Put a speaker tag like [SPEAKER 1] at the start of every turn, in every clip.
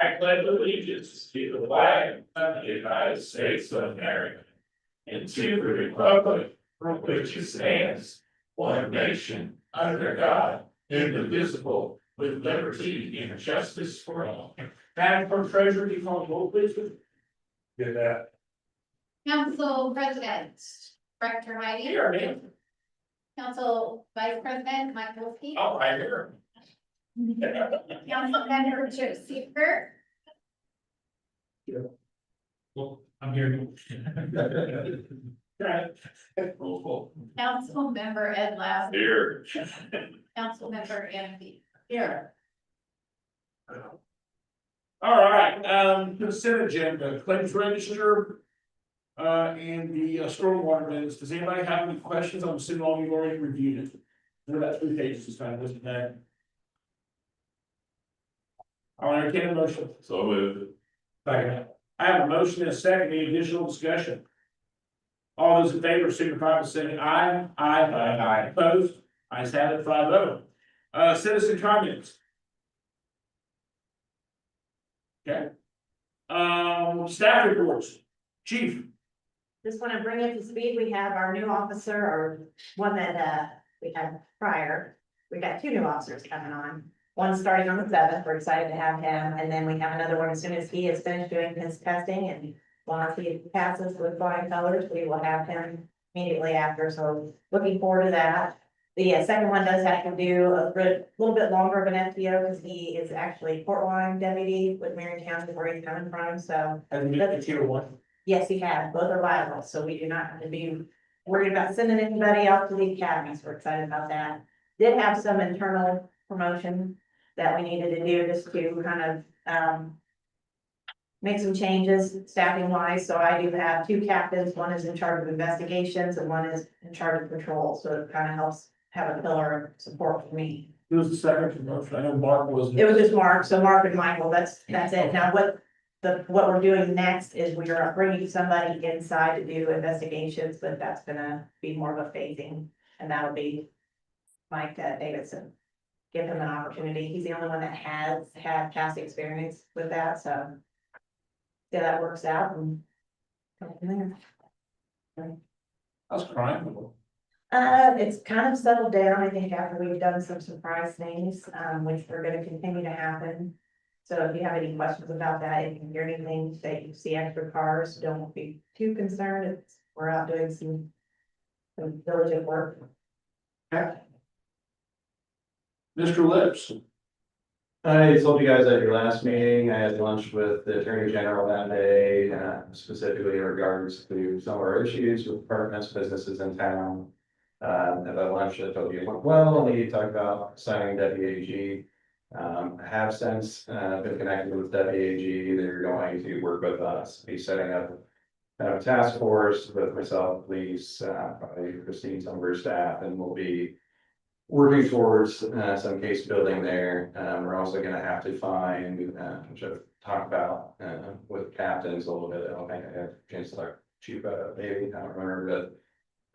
[SPEAKER 1] I pledge allegiance to the flag of the United States of America and to the republic for which it stands, one nation, under God, indivisible, with liberty and justice for all. Madam Clerk Treasurer, do you call the roll, please? Get that.
[SPEAKER 2] Council President, Director Heidi.
[SPEAKER 1] Here, man.
[SPEAKER 2] Council Vice President Mike Wolfke.
[SPEAKER 1] Oh, I hear.
[SPEAKER 2] Council Member Joe Seeker.
[SPEAKER 1] Well, I'm here. Roll call.
[SPEAKER 2] Council Member Ed Ladd.
[SPEAKER 1] Here.
[SPEAKER 2] Council Member Andy. Here.
[SPEAKER 1] All right, consent agenda, claims register. And the stormwater minutes. Does anybody have any questions? I'm assuming all you've already reviewed it. There about 3 pages this time, isn't that? I'll entertain a motion. So moved. Second. I have a motion and a second. Any additional discussion? All those in favor signify by saying aye. Aye. Opposed? Ayes have it, 5-0. Citizen comments. Okay. Staff reports. Chief.
[SPEAKER 3] Just want to bring it to speed. We have our new officer, or one that we had prior. We got 2 new officers coming on. One starting on the 7th. We're excited to have him. And then we have another one as soon as he is finished doing his testing and once he passes with flying colors, we will have him immediately after. So looking forward to that. The second one does have to do a little bit longer of an FTO because he is actually Port Wine deputy with Marion County where he's coming from. So
[SPEAKER 1] Has he been to tier 1?
[SPEAKER 3] yes, he has. Both are viable, so we do not have to be worried about sending anybody out to the academies. We're excited about that. Did have some internal promotion that we needed to do just to kind of make some changes staffing wise. So I do have 2 captains. One is in charge of investigations and one is in charge of patrol. So it kind of helps have a pillar of support for me.
[SPEAKER 1] Who was the second promotion? I know Mark was.
[SPEAKER 3] It was just Mark. So Mark and Michael, that's it. Now what we're doing next is we are bringing somebody inside to do investigations, but that's gonna be more of a phasing, and that would be Mike Davidson. Give him an opportunity. He's the only one that has had past experience with that, so. Yeah, that works out and. Go from there.
[SPEAKER 1] How's crime?
[SPEAKER 3] It's kind of settled down, I think, after we've done some surprise things, which are gonna continue to happen. So if you have any questions about that, if you hear anything that you see extra cars, don't be too concerned. We're out doing some diligent work.
[SPEAKER 1] Okay. Mr. Lips.
[SPEAKER 4] I told you guys at your last meeting, I had lunch with the Attorney General that day, specifically in regards to some of our issues with apartments, businesses in town. At that lunch, I told you it went well, and we talked about signing WAG. I have since been connected with WAG. They're going to work with us, be setting up a task force with myself, police, probably Christine, some of her staff, and we'll be working towards some case building there. We're also going to have to find, which I've talked about with captains a little bit. I don't think I had a chance to talk to Chief about it, maybe, I don't remember,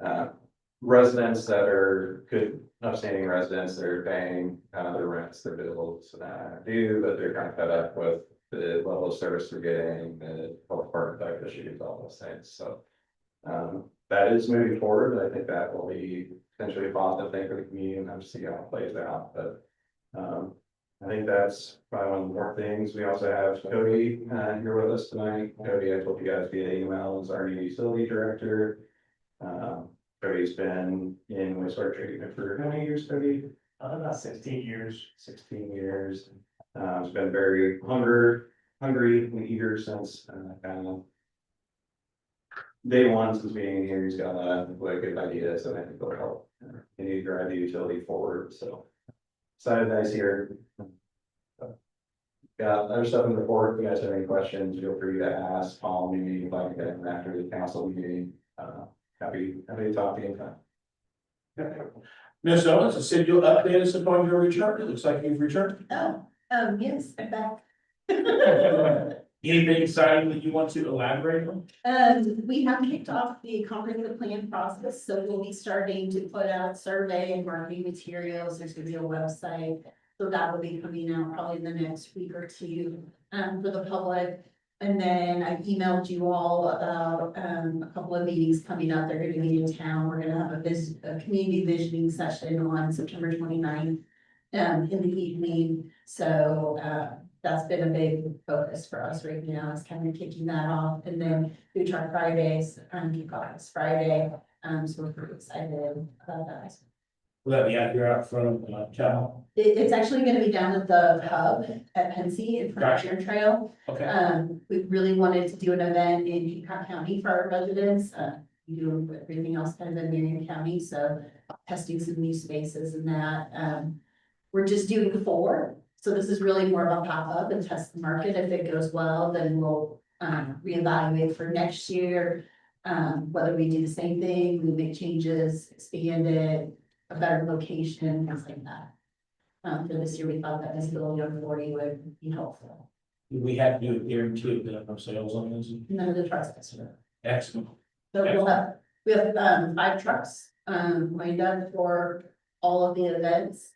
[SPEAKER 4] but residents that are good, upstanding residents that are paying their rents, their bills, due, but they're kind of fed up with the level of service they're getting, the health department type issues, all those things. So that is moving forward. I think that will be potentially a positive thing for the community, and I'll see how it plays out. But I think that's probably one of the more things. We also have Cody here with us tonight. Cody, I told you guys via email, is our new utility director. Cody's been in wastewater treatment for how many years, Cody?
[SPEAKER 1] About 16 years.
[SPEAKER 4] 16 years. He's been very hungry and eager since kind of day one since being here. He's got a lot of good ideas that I think will help continue to drive the utility forward. So excited that he's here. Got other stuff in the report. If you guys have any questions, feel free to ask. Call me if I can get them after the council meeting. Happy to talk to you anytime.
[SPEAKER 1] Ms. Owens, I said you'll update us upon your return. It looks like you've returned.
[SPEAKER 5] Yes, I'm back.
[SPEAKER 1] Anything exciting that you want to elaborate on?
[SPEAKER 5] We have kicked off the comprehensive plan process, so we'll be starting to put out survey and marketing materials. There's gonna be a website. So that will be coming out probably in the next week or two, for the public. And then I emailed you all about, a couple of meetings coming up. They're gonna be in town. We're gonna have a community visioning session on September 29th. In the evening, so, that's been a big focus for us right now, is kind of kicking that off, and then Food Truck Fridays, kick off this Friday, so we're pretty excited about that.
[SPEAKER 1] Will that be out here out front of, town?
[SPEAKER 5] It's actually gonna be down at the hub at Pensy in front of
[SPEAKER 1] Gotcha.
[SPEAKER 5] Sharon Trail.
[SPEAKER 1] Okay.
[SPEAKER 5] We really wanted to do an event in Peacock County for our residents, we do everything else kind of in Marion County, so testing some new spaces and that, we're just doing 4, so this is really more of a pop-up and test the market. If it goes well, then we'll reevaluate for next year. Whether we do the same thing, we make changes, expand it, a better location, things like that. For this year, we thought that visibility on 40 would be helpful.
[SPEAKER 1] We have to do a guaranteed minimum sales on this.
[SPEAKER 5] None of the trucks,
[SPEAKER 1] Excellent.
[SPEAKER 5] so we have 5 trucks lined up for all of the events.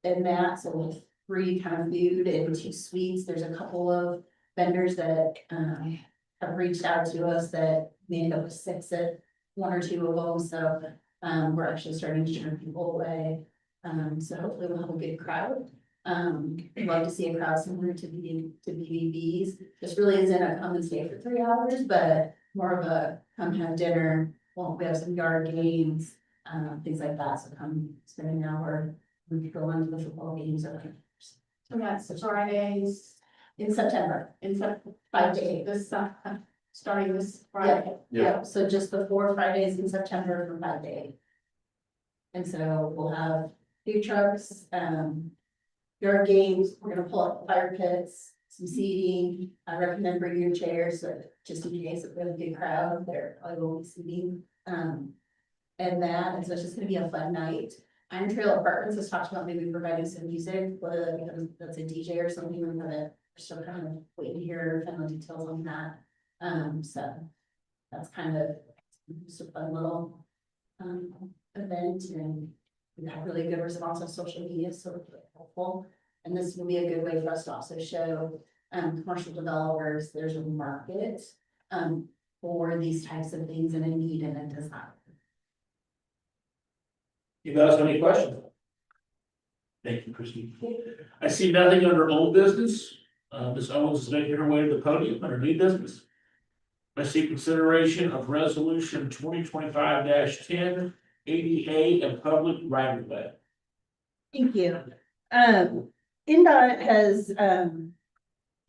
[SPEAKER 5] And that, so with 3 kind of food and 2 sweets, there's a couple of vendors that have reached out to us that we end up with 6 at 1 or 2 of them, so we're actually starting to turn people away. So hopefully we'll have a good crowd. I'd love to see a crowd similar to BBB's. This really isn't a come and stay for 3 hours, but more of a come have dinner. Well, we have some yard games, things like that, so come spend an hour. We could go on to the football games or
[SPEAKER 2] So that's Fridays
[SPEAKER 5] in September.
[SPEAKER 2] in
[SPEAKER 5] 5 to 8.
[SPEAKER 2] this, starting this Friday.
[SPEAKER 5] Yeah, so just the 4 Fridays in September from 5 to 8. And so we'll have food trucks, yard games, we're gonna pull up fire pits, some seating. I recommend bringing your chairs, so just in case if we have a good crowd, there probably will be seating. And so it's just gonna be a fun night. Iron Trail Apartments has talked about maybe providing some music, whether that's a DJ or something, we're still kind of waiting to hear final details on that. So that's kind of just a fun little event, and we have really good response on social media, so it's really helpful. And this will be a good way for us to also show commercial developers there's a market for these types of things and a need and a desire.
[SPEAKER 1] You guys have any questions? Thank you, Christine. I see nothing under old business. Ms. Owens is making her way to the podium under new business. I see consideration of resolution 2025-10, ADA and public right of way.
[SPEAKER 5] Thank you. NDOT has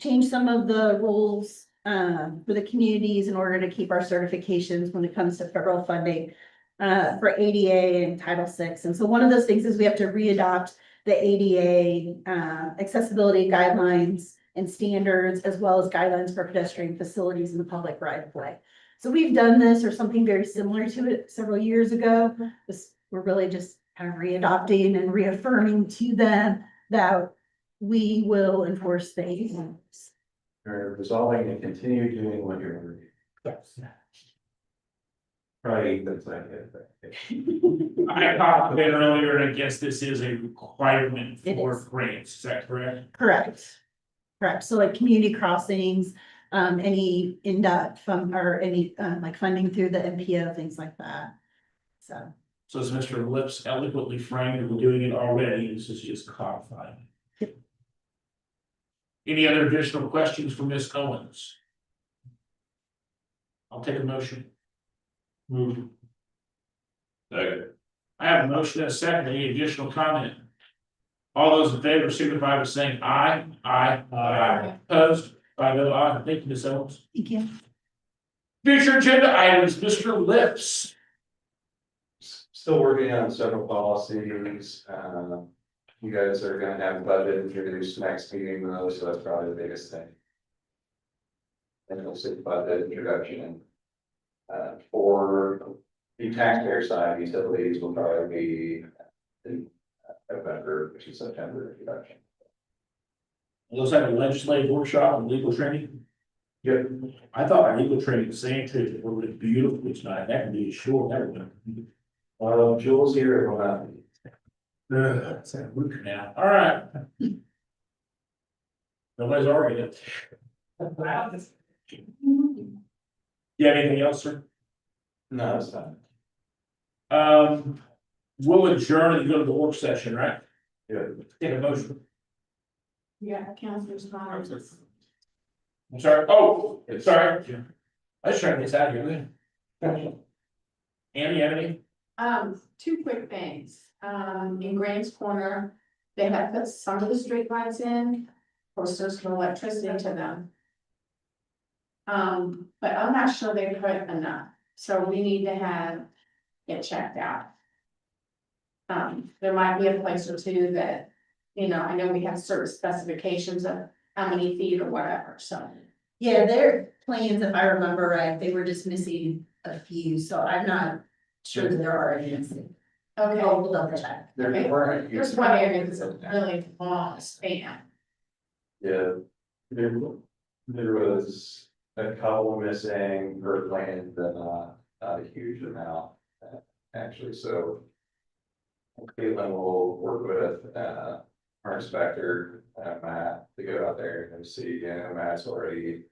[SPEAKER 5] changed some of the rules for the communities in order to keep our certifications when it comes to federal funding for ADA and Title VI. And so one of those things is we have to readopt the ADA accessibility guidelines and standards, as well as guidelines for pedestrian facilities in the public right of way. So we've done this or something very similar to it several years ago. We're really just kind of readopting and reaffirming to them that we will enforce the ADA.
[SPEAKER 4] You're resolving to continue doing what you're doing.
[SPEAKER 1] Yes.
[SPEAKER 4] Probably that's like it.
[SPEAKER 1] I talked a bit earlier, and I guess this is a requirement
[SPEAKER 5] It
[SPEAKER 1] for
[SPEAKER 5] is.
[SPEAKER 1] grants, is that correct?
[SPEAKER 5] Correct. Correct. So like community crossings, any NDOT fund or any like funding through the MPO, things like that. So.
[SPEAKER 1] So as Mr. Lips eloquently framed, we're doing it already, this is just codifying.
[SPEAKER 5] Yep.
[SPEAKER 1] Any other additional questions for Ms. Owens? I'll take a motion. Move. Second. I have a motion and a second. Any additional comment? All those in favor signify by saying aye. Aye. Aye. Opposed? By no aye. Thank you, Ms. Owens.
[SPEAKER 5] Thank you.
[SPEAKER 1] Future agenda items, Mr. Lips.
[SPEAKER 4] Still working on several policies. You guys are gonna have budget introduced next meeting though, so that's probably the biggest thing. And you'll see budget introduction. For the taxpayer side, utilities will probably be in November, which is September introduction.
[SPEAKER 1] Looks like a legislative workshop and legal training.
[SPEAKER 4] Yep.
[SPEAKER 1] I thought our legal training was saying too, that we're beautiful tonight, that can be short, that would.
[SPEAKER 4] Jules here, it will not be.
[SPEAKER 1] It's a week now, all right. Nobody's arguing it. You have anything else, sir?
[SPEAKER 4] No, it's fine.
[SPEAKER 1] We'll adjourn and go to the work session, right?
[SPEAKER 4] Good.
[SPEAKER 1] Take a motion.
[SPEAKER 5] Yeah, Councilor's comments.
[SPEAKER 1] I'm sorry, oh, sorry. I was trying to get this out of here. Andy, you have any?
[SPEAKER 5] Two quick things. In Graham's Corner, they have put some of the street lights in, of course, there's no electricity to them. But I'm not sure they put enough, so we need to have it checked out. There might be a place or two that, you know, I know we have certain specifications of how many feet or whatever, so. Yeah, their plans, if I remember right, they were just missing a few, so I'm not sure that there are any. Okay, we'll double check.
[SPEAKER 4] There weren't.
[SPEAKER 5] There's one area that's a really long span.
[SPEAKER 4] Yeah, there was a couple missing per plan, but not a huge amount, actually, so. Caitlin will work with, our inspector, Matt, to go out there and see, Matt's already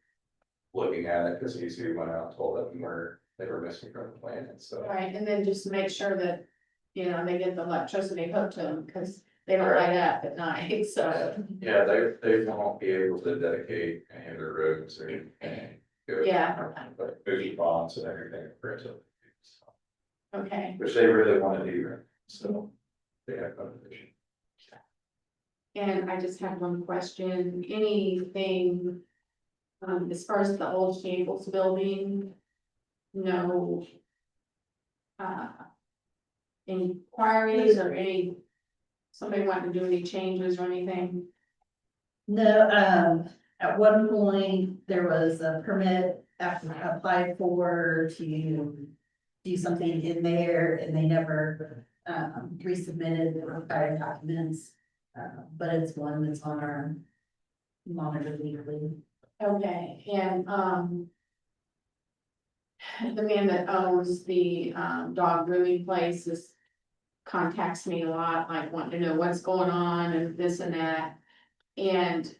[SPEAKER 4] looking at it, because he's who went out and told them where they were missing from the plan, and so.
[SPEAKER 5] Right, and then just make sure that, you know, they get the electricity hooked to them, because they don't light up at night, so.
[SPEAKER 4] Yeah, they won't be able to dedicate any of their roads or anything.
[SPEAKER 5] Yeah.
[SPEAKER 4] But there's bonds and everything for it,
[SPEAKER 5] Okay,
[SPEAKER 4] which they really want to do, so. They have competition.
[SPEAKER 5] and I just have one question, anything. As far as the old Shambles building. No. Inquiries or any. Somebody wanting to do any changes or anything? No, at one point, there was a permit applied for to do something in there, and they never resubmitted the required documents. But it's one that's on our monitor weekly. Okay, and the man that owns the dog grooming place is contacts me a lot, like wanting to know what's going on and this and that. And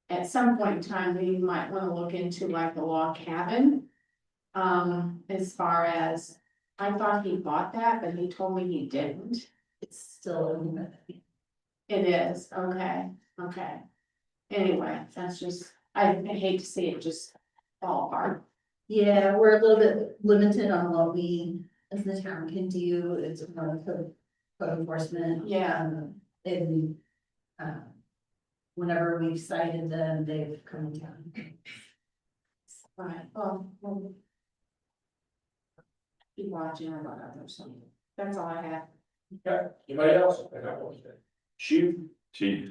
[SPEAKER 5] at some point in time, we might want to look into like the log cabin. As far as, I thought he bought that, but he told me he didn't. It's still. It is, okay, okay. Anyway, that's just, I hate to see it just fall apart. Yeah, we're a little bit limited on what we, as the town, can do. It's more code enforcement. Yeah. And, whenever we've cited them, they've come down. Right, well. Be watching or whatever, so that's all I have.
[SPEAKER 1] Okay, anybody else? Shoot.
[SPEAKER 6] Chief,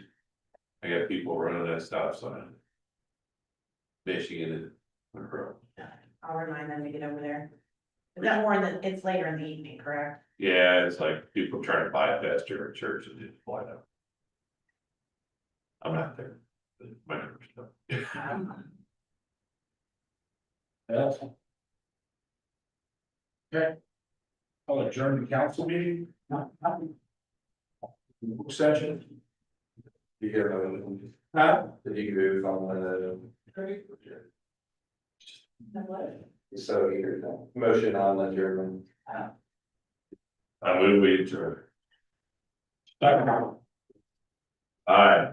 [SPEAKER 6] I got people running that stop sign. Michigan and.
[SPEAKER 3] I'll remind them to get over there. Is that more than, it's later in the evening, correct?
[SPEAKER 6] Yeah, it's like people trying to bypass German church and just fly out. I'm not there. My neighbors know.
[SPEAKER 1] Else? Okay. I'll adjourn the council meeting. Work session.
[SPEAKER 4] You get a,
[SPEAKER 1] Huh?
[SPEAKER 4] did you move on the? So either motion on the German.
[SPEAKER 6] I move we adjourn.
[SPEAKER 1] Second.
[SPEAKER 6] Aye.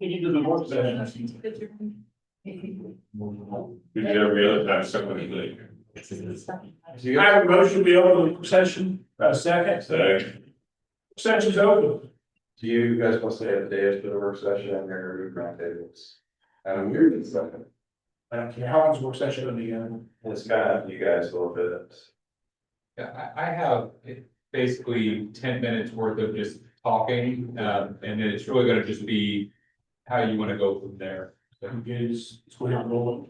[SPEAKER 1] We need to do the work session.
[SPEAKER 6] We do every other time somebody's late.
[SPEAKER 1] I have a motion to be over the work session, second.
[SPEAKER 6] Second.
[SPEAKER 1] Session's over.
[SPEAKER 4] Do you guys want to stay at the day for the work session or move round tables? We're in second.
[SPEAKER 1] I don't care how long's work session gonna be,
[SPEAKER 4] It's kind of, you guys a little bit.
[SPEAKER 7] Yeah, I have basically 10 minutes worth of just talking, and then it's really gonna just be how you wanna go from there. So,
[SPEAKER 1] Is, it's going to roll.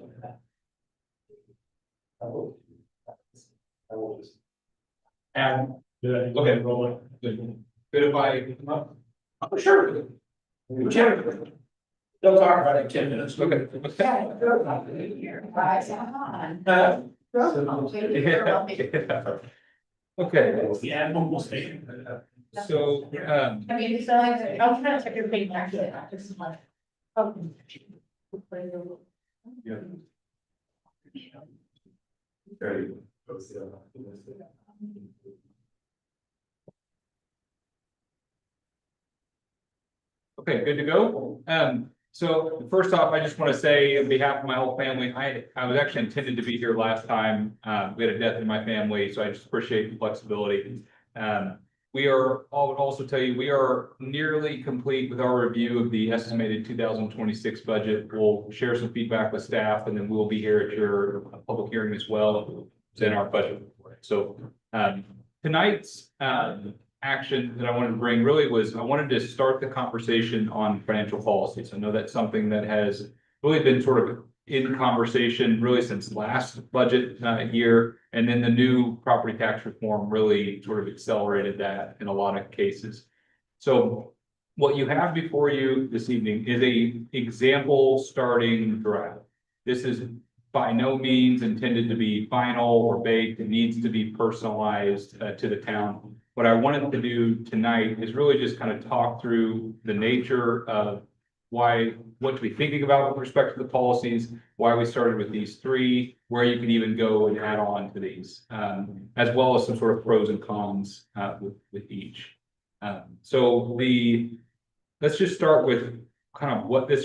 [SPEAKER 4] I will just.
[SPEAKER 1] And.
[SPEAKER 7] Okay.
[SPEAKER 1] Roll.
[SPEAKER 7] Good if I come up?
[SPEAKER 1] Oh, sure. Whichever. They'll talk about it in 10 minutes.
[SPEAKER 7] Okay.
[SPEAKER 5] Guys, come on.
[SPEAKER 1] Uh,
[SPEAKER 5] Roll call, please.
[SPEAKER 7] Yeah. Okay,
[SPEAKER 1] Yeah, almost taken.
[SPEAKER 7] so,
[SPEAKER 3] I mean, so I'll try to check your feedback.
[SPEAKER 4] Very.
[SPEAKER 7] okay, good to go. So first off, I just want to say on behalf of my whole family, I was actually intended to be here last time. We had a death in my family, so I just appreciate the flexibility. I would also tell you, we are nearly complete with our review of the estimated 2026 budget. We'll share some feedback with staff, and then we'll be here at your public hearing as well. It's in our budget report. So, tonight's, action that I wanted to bring really was, I wanted to start the conversation on financial policies. I know that's something that has really been sort of in conversation really since last budget year. And then the new property tax reform really sort of accelerated that in a lot of cases. So what you have before you this evening is a example starting draft. This is by no means intended to be final or baked. It needs to be personalized to the town. What I wanted to do tonight is really just kind of talk through the nature of what to be thinking about with respect to the policies, why we started with these three, where you can even go and add on to these, as well as some sort of pros and cons with each. Let's just start with kind of what these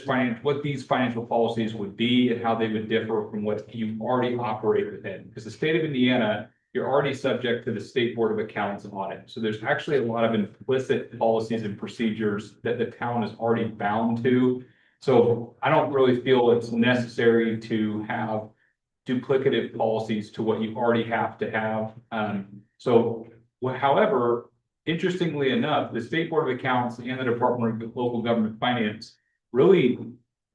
[SPEAKER 7] financial policies would be and how they would differ from what you already operate within. Because the state of Indiana, you're already subject to the State Board of Accounts and Audit. So there's actually a lot of implicit policies and procedures that the town is already bound to. So I don't really feel it's necessary to have duplicative policies to what you already have to have. However, interestingly enough, the State Board of Accounts and the Department of Local Government Finance really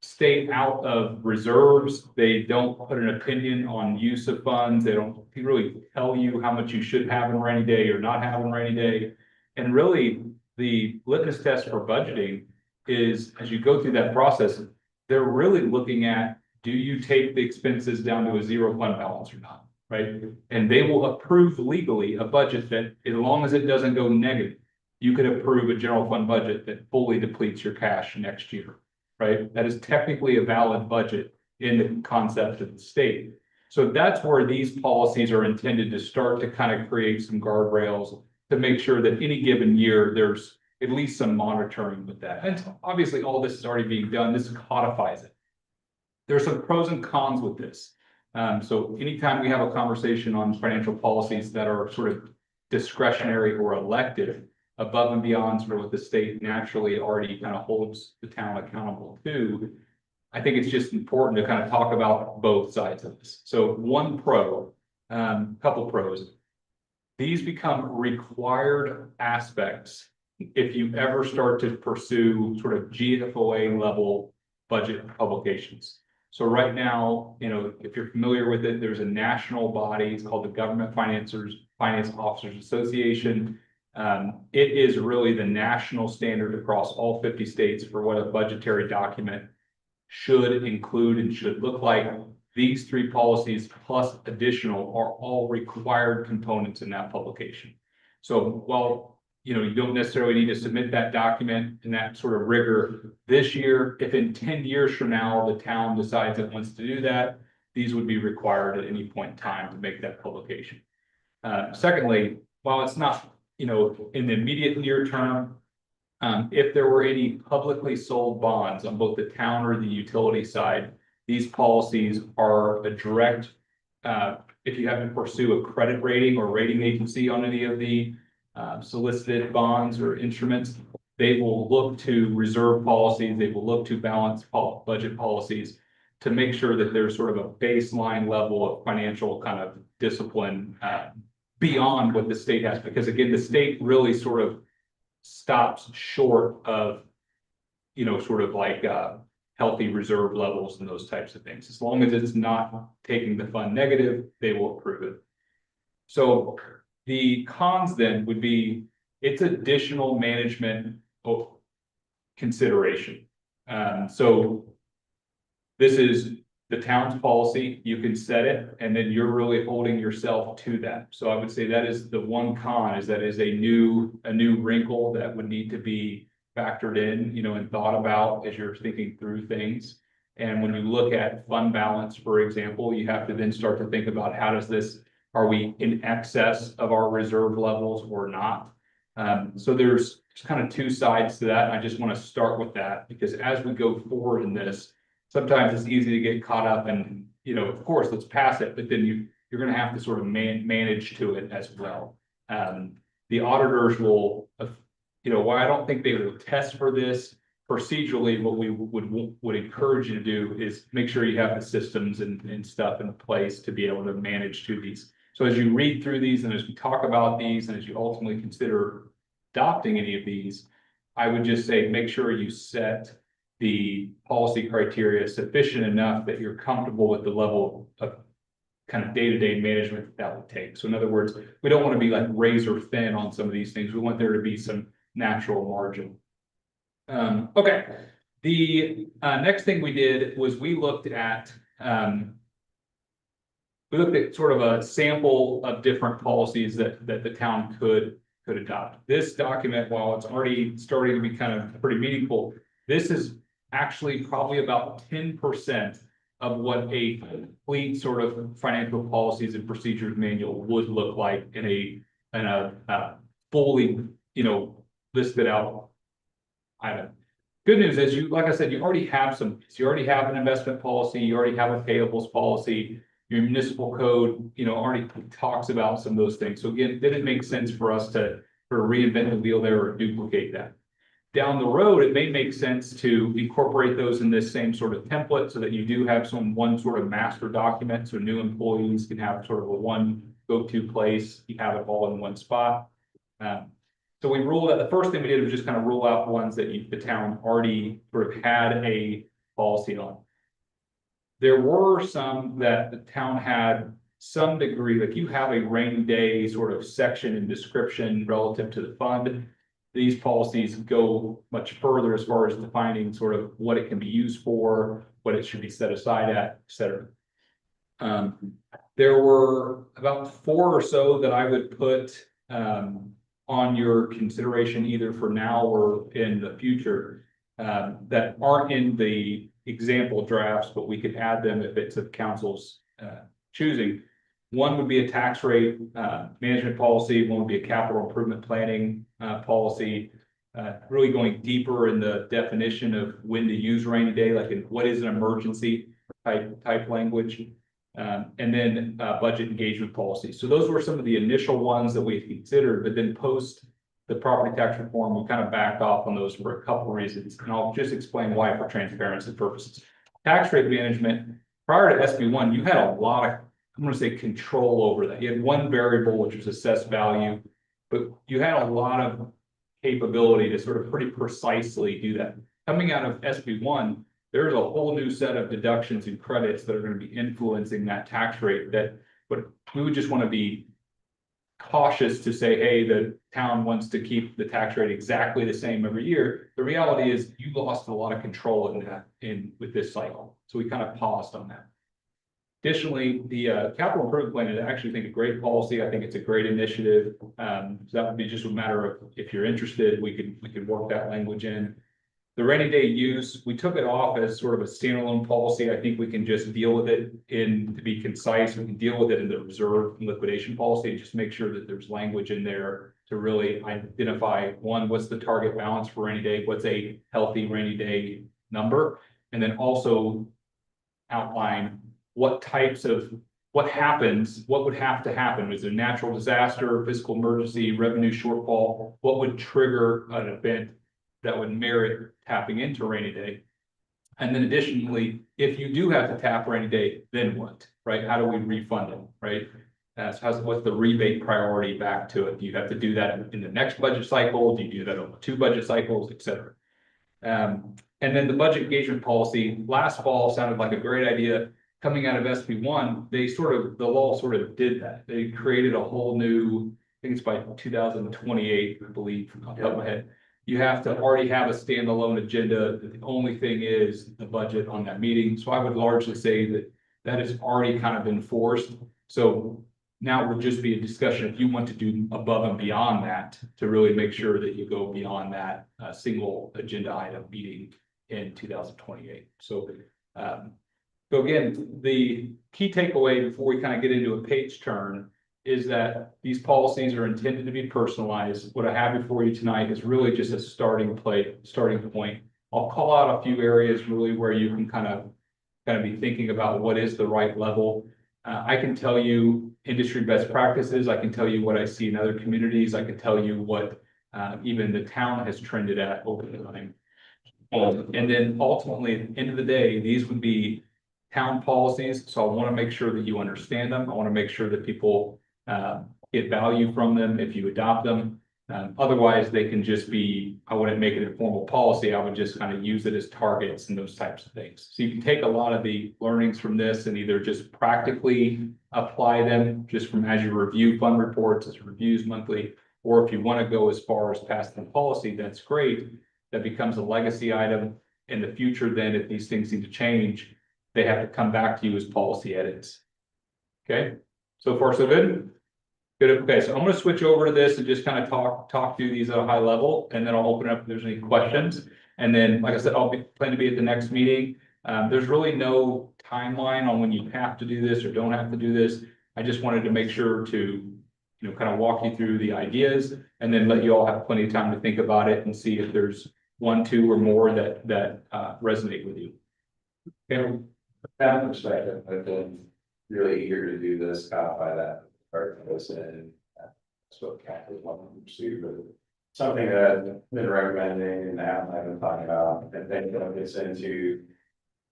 [SPEAKER 7] stay out of reserves. They don't put an opinion on use of funds. They don't really tell you how much you should have in a rainy day or not have in a rainy day. And really, the litmus test for budgeting is, as you go through that process, they're really looking at, do you take the expenses down to a zero fund balance or not, right? And they will approve legally a budget that, as long as it doesn't go negative, you could approve a general fund budget that fully depletes your cash next year. Right? That is technically a valid budget in the concept of the state. So that's where these policies are intended to start to kind of create some guardrails to make sure that any given year, there's at least some monitoring with that. And obviously all this is already being done. This codifies it. There's some pros and cons with this. So anytime we have a conversation on financial policies that are sort of discretionary or elective, above and beyond sort of what the state naturally already kind of holds the town accountable to, I think it's just important to kind of talk about both sides of this. So couple pros. These become required aspects if you ever start to pursue sort of GFOA level budget publications. So right now, if you're familiar with it, there's a national body, it's called the Government Finance Officers Association. It is really the national standard across all 50 states for what a budgetary document should include and should look like. These three policies plus additional are all required components in that publication. So while you don't necessarily need to submit that document in that sort of rigor this year, if in 10 years from now the town decides it wants to do that, these would be required at any point in time to make that publication. Secondly, while it's not in the immediate near term, if there were any publicly sold bonds on both the town or the utility side, these policies are a direct, if you have to pursue a credit rating or rating agency on any of the solicited bonds or instruments, they will look to reserve policies, they will look to balance budget policies to make sure that there's sort of a baseline level of financial kind of discipline beyond what the state has, because again, the state really sort of stops short of, sort of like healthy reserve levels and those types of things. As long as it's not taking the fund negative, they will approve it. So the cons then would be it's additional management consideration. So this is the town's policy, you can set it, and then you're really holding yourself to that. So I would say that is the one con, is that is a new wrinkle that would need to be factored in, and thought about as you're thinking through things. And when you look at fund balance, for example, you have to then start to think about are we in excess of our reserve levels or not? So there's kind of two sides to that. And I just want to start with that, because as we go forward in this, sometimes it's easy to get caught up and, of course, let's pass it, but then you're gonna have to sort of manage to it as well. The auditors will, while I don't think they will test for this procedurally, what we would encourage you to do is make sure you have the systems and stuff in place to be able to manage to these. So as you read through these and as we talk about these and as you ultimately consider adopting any of these, I would just say, make sure you set the policy criteria sufficient enough that you're comfortable with the level of kind of day-to-day management that would take. So in other words, we don't want to be like razor thin on some of these things. We want there to be some natural margin. Okay, the next thing we did was we looked at sort of a sample of different policies that the town could adopt. This document, while it's already starting to be kind of pretty meaningful, this is actually probably about 10% of what a complete sort of financial policies and procedures manual would look like in a fully, listed out item. Good news is like I said, you already have you already have an investment policy, you already have a payables policy, your municipal code, already talks about some of those things. So again, didn't make sense for us to sort of reinvent the wheel there or duplicate that. Down the road, it may make sense to incorporate those in this same sort of template so that you do have one sort of master document. So new employees can have sort of a one go-to place. You have it all in one spot. So we ruled out, the first thing we did was just kind of rule out ones that the town already sort of had a policy on. There were some that the town had some degree, like you have a rainy day sort of section and description relative to the fund. These policies go much further as far as defining sort of what it can be used for, what it should be set aside at, et cetera. There were about 4 or so that I would put on your consideration either for now or in the future that aren't in the example drafts, but we could add them if it's of council's choosing. One would be a tax rate management policy. One would be a capital improvement planning policy. Really going deeper in the definition of when to use rainy day, like in what is an emergency type language. And then budget engagement policy. So those were some of the initial ones that we considered, but then post the property tax reform, we kind of backed off on those for a couple of reasons. And I'll just explain why for transparency purposes. Tax rate management, prior to SB1, you had a lot of, I'm going to say, control over that. You had one variable, which was assessed value, but you had a lot of capability to sort of pretty precisely do that. Coming out of SB1, there's a whole new set of deductions and credits that are going to be influencing that tax rate but we would just want to be cautious to say, hey, the town wants to keep the tax rate exactly the same every year. The reality is you lost a lot of control in that with this cycle. So we kind of paused on that. Additionally, the capital improvement plan is actually, I think, a great policy. I think it's a great initiative. So that would be just a matter of if you're interested, we could work that language in. The rainy day use, we took it off as sort of a standalone policy. I think we can just deal with it to be concise. We can deal with it in the reserve and liquidation policy and just make sure that there's language in there to really identify, one, what's the target balance for rainy day? What's a healthy rainy day number? And then also outline what would have to happen? Is it a natural disaster, fiscal emergency, revenue shortfall? What would trigger an event that would merit tapping into rainy day? And then additionally, if you do have to tap rainy day, then what, right? How do we refund it, right? What's the rebate priority back to it? Do you have to do that in the next budget cycle? Do you do that over 2 budget cycles, et cetera? And then the budget engagement policy, last fall sounded like a great idea. Coming out of SB1, the law sort of did that. They created a whole new, I think it's by 2028, I believe, off the top of my head. you have to already have a standalone agenda. The only thing is the budget on that meeting. So I would largely say that that has already kind of been forced. So now it would just be a discussion if you want to do above and beyond that to really make sure that you go beyond that single agenda item meeting in 2028. So again, the key takeaway before we kind of get into a page turn is that these policies are intended to be personalized. What I have before you tonight is really just a starting point. I'll call out a few areas really where you can kind of be thinking about what is the right level. I can tell you industry best practices. I can tell you what I see in other communities. I can tell you what even the town has trended at over time. And then ultimately, at the end of the day, these would be town policies. So I want to make sure that you understand them. I want to make sure that people get value from them if you adopt them. Otherwise, they can just be, I wouldn't make it a formal policy. I would just kind of use it as targets and those types of things. So you can take a lot of the learnings from this and either just practically apply them just from as you review fund reports, as reviews monthly, or if you want to go as far as past the policy, that's great. That becomes a legacy item in the future. Then if these things need to change, they have to come back to you as policy edits. Okay, so far so good? Good, okay, so I'm gonna switch over to this and just kind of talk through these at a high level, and then I'll open up if there's any questions. And then, like I said, plan to be at the next meeting. There's really no timeline on when you have to do this or don't have to do this. I just wanted to make sure to, kind of walk you through the ideas and then let you all have plenty of time to think about it and see if there's one, two, or more that resonate with you. Okay.
[SPEAKER 4] From that perspective, I've been really eager to do this, codify that part of this, and that's what Cat was wanting to pursue, but something that I've been recommending and now I've been talking about, and then it gets into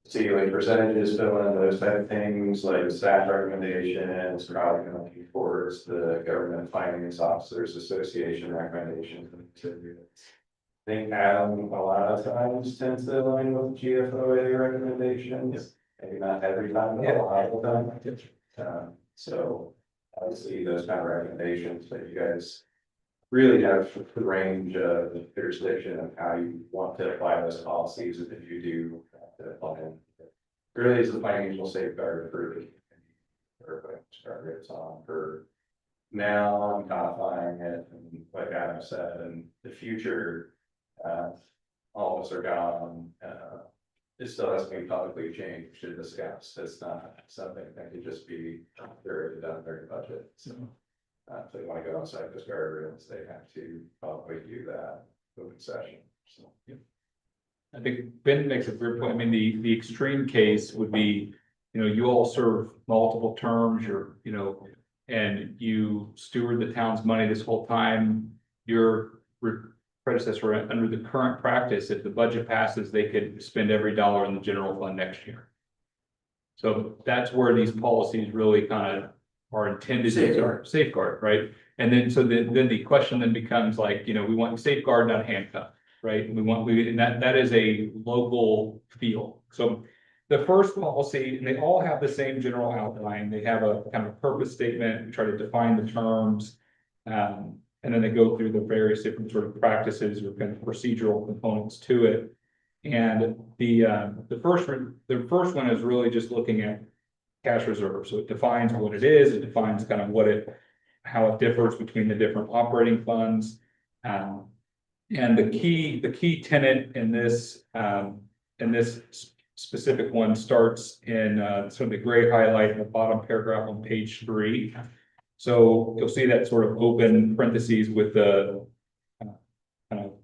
[SPEAKER 4] ceiling percentages, fill in those type of things, like staff recommendations, probably going to lean towards the Government Finance Officers Association recommendations. I think Adam a lot of times tends to align with GFOA recommendations, maybe not every time, but a lot of the time. So obviously those kind of recommendations, but you guys really have the range of jurisdiction of how you want to apply those policies, and if you do apply them. Really is the financial safeguard for it's on for now. I'm codifying it, and like Adam said, in the future, all of us are gone. It still has to be publicly changed and discussed. It's not something that could just be very done during budget. So if they want to go outside those guardrails, they have to probably do that open session. So yeah.
[SPEAKER 7] I think Ben makes a great point. I mean, the extreme case would be, you all serve multiple terms, and you steward the town's money this whole time. Your predecessor under the current practice, if the budget passes, they could spend every dollar in the general fund next year. So that's where these policies really kind of are intended to safeguard, right? And then, so then the question then becomes like, we want safeguard, not handcuff, right? And that is a local feel. So the first policy, and they all have the same general outline. They have a kind of purpose statement, we try to define the terms. And then they go through the various different sort of practices or kind of procedural components to it. And the first one is really just looking at cash reserve. So it defines what it is. It defines kind of how it differs between the different operating funds. And the key tenet in this specific one starts in sort of the gray highlight in the bottom paragraph on page 3. So you'll see that sort of open parentheses with the kind of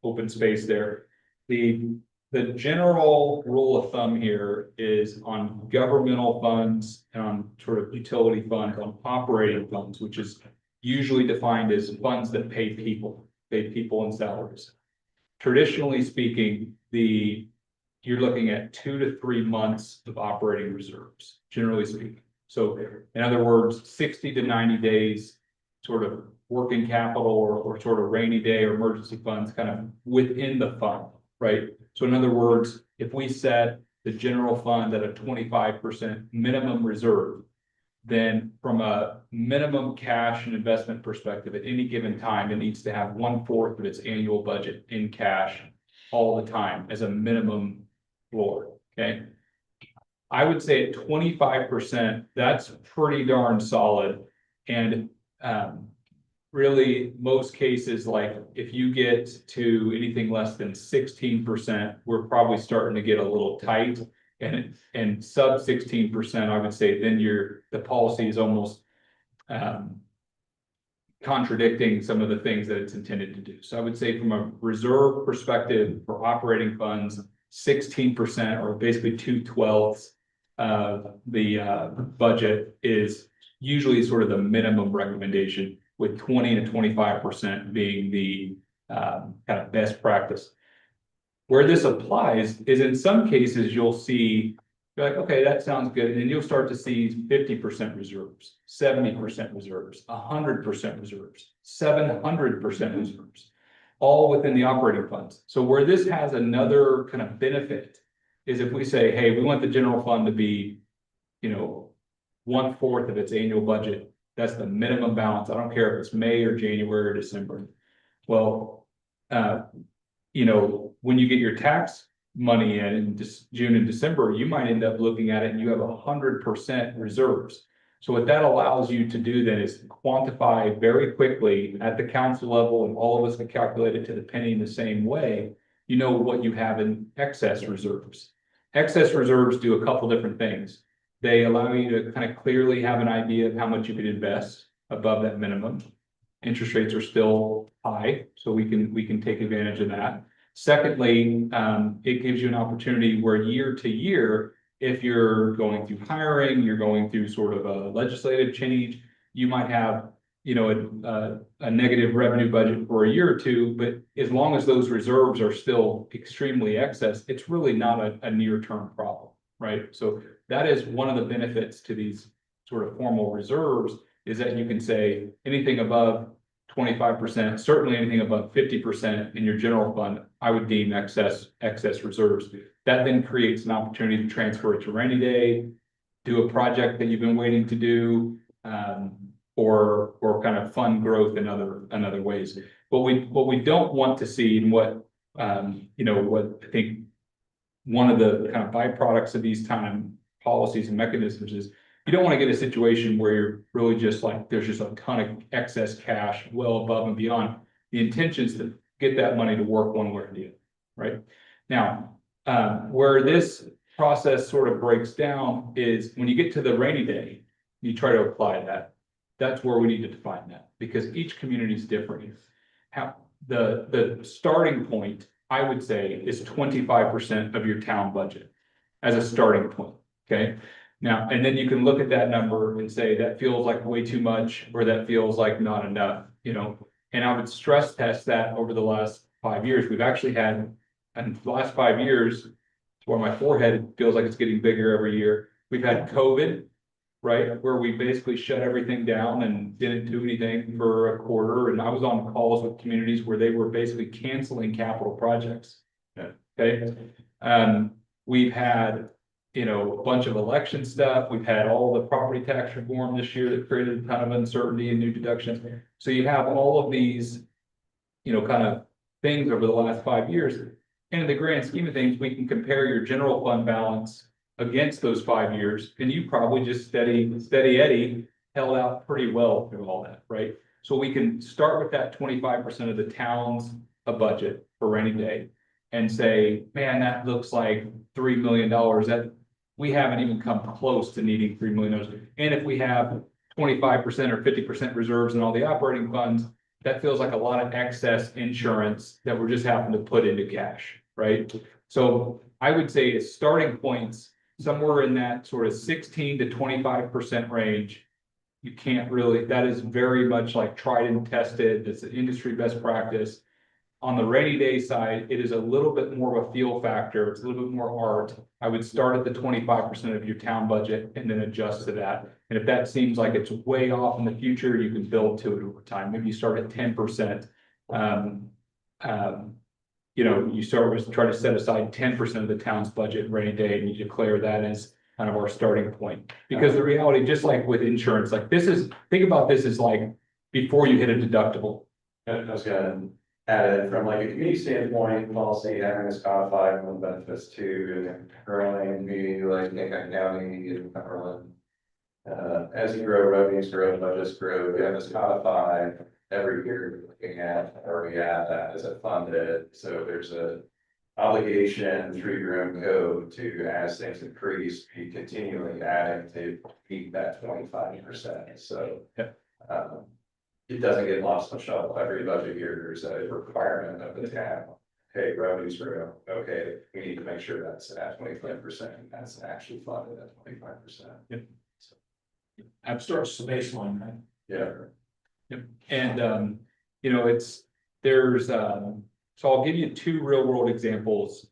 [SPEAKER 7] open space there. The general rule of thumb here is on governmental funds and on sort of utility funds, on operating funds, which is usually defined as funds that pay people in salaries. Traditionally speaking, you're looking at 2 to 3 months of operating reserves, generally speaking. So in other words, 60 to 90 days sort of working capital or sort of rainy day or emergency funds kind of within the fund, right? So in other words, if we set the general fund at a 25% minimum reserve, then from a minimum cash and investment perspective, at any given time, it needs to have 1/4 of its annual budget in cash all the time as a minimum floor, okay? I would say at 25%, that's pretty darn solid. And really, most cases, like if you get to anything less than 16%, we're probably starting to get a little tight. And sub 16%, I would say then the policy is almost contradicting some of the things that it's intended to do. So I would say from a reserve perspective for operating funds, 16% or basically 2/12 of the budget is usually sort of the minimum recommendation, with 20 to 25% being the kind of best practice. Where this applies is in some cases, you'll see, you're like, okay, that sounds good. And then you'll start to see 50% reserves, 70% reserves, 100% reserves, 700% reserves, all within the operating funds. So where this has another kind of benefit is if we say, hey, we want the general fund to be, 1/4 of its annual budget. That's the minimum balance. I don't care if it's May or January or December. Well, when you get your tax money in June and December, you might end up looking at it and you have 100% reserves. So what that allows you to do then is quantify very quickly at the council level, and all of us can calculate it to the penny in the same way. You know what you have in excess reserves. Excess reserves do a couple different things. They allow you to kind of clearly have an idea of how much you could invest above that minimum. Interest rates are still high, so we can take advantage of that. Secondly, it gives you an opportunity where year to year, if you're going through hiring, you're going through sort of a legislative change, you might have, a negative revenue budget for a year or two, but as long as those reserves are still extremely excess, it's really not a near-term problem, right? So that is one of the benefits to these sort of formal reserves, is that you can say anything above 25%, certainly anything above 50% in your general fund, I would deem excess reserves. That then creates an opportunity to transfer it to rainy day, do a project that you've been waiting to do, or kind of fund growth in other ways. What we don't want to see, and what I think one of the kind of byproducts of these time policies and mechanisms is, you don't want to get a situation where you're really just like, there's just a ton of excess cash well above and beyond. The intention is to get that money to work one way or the other, right? Now, where this process sort of breaks down is when you get to the rainy day, you try to apply that. That's where we need to define that, because each community is different. How the starting point, I would say, is 25% of your town budget as a starting point, okay? Now, and then you can look at that number and say that feels like way too much, or that feels like not enough, and I would stress test that over the last 5 years. We've actually had, in the last 5 years, where my forehead feels like it's getting bigger every year. We've had COVID, right, where we basically shut everything down and didn't do anything for a quarter. And I was on calls with communities where they were basically canceling capital projects. Okay. We've had, a bunch of election stuff. We've had all the property tax reform this year that created a ton of uncertainty and new deductions. So you have all of these, kind of things over the last 5 years. And in the grand scheme of things, we can compare your general fund balance against those 5 years, and you probably just steady Eddie held out pretty well through all that, right? So we can start with that 25% of the town's a budget for rainy day and say, man, that looks like $3 million. That we haven't even come close to needing $3 million. And if we have 25% or 50% reserves in all the operating funds, that feels like a lot of excess insurance that we're just having to put into cash, right? So I would say as starting points, somewhere in that sort of 16 to 25% range, you can't really, that is very much like tried and tested. It's an industry best practice. On the rainy day side, it is a little bit more of a feel factor. It's a little bit more art. I would start at the 25% of your town budget and then adjust to that. And if that seems like it's way off in the future, you can build to it over time. Maybe you start at 10%. You start with try to set aside 10% of the town's budget rainy day, and you declare that as kind of our starting point. Because the reality, just like with insurance, like think about this as like before you hit a deductible.
[SPEAKER 4] I was gonna add it from like a community standpoint, policy having this codified one benefits to growing community like Lincoln County and Cumberland. As you grow, revenues grow, budgets grow, you have this codified every year, you're looking at, are we at that, is it funded? So there's a obligation through your own code to, as things increase, be continually adding to keep that 25%, so.
[SPEAKER 7] Yeah.
[SPEAKER 4] It doesn't get lost in the shuffle every budget year, there's a requirement of the town. Hey, revenues grow, okay, we need to make sure that's at 25%, that's actually funded at 25%.
[SPEAKER 1] Starts the baseline, right?
[SPEAKER 4] Yeah.
[SPEAKER 7] And, you know, so I'll give you two real world examples.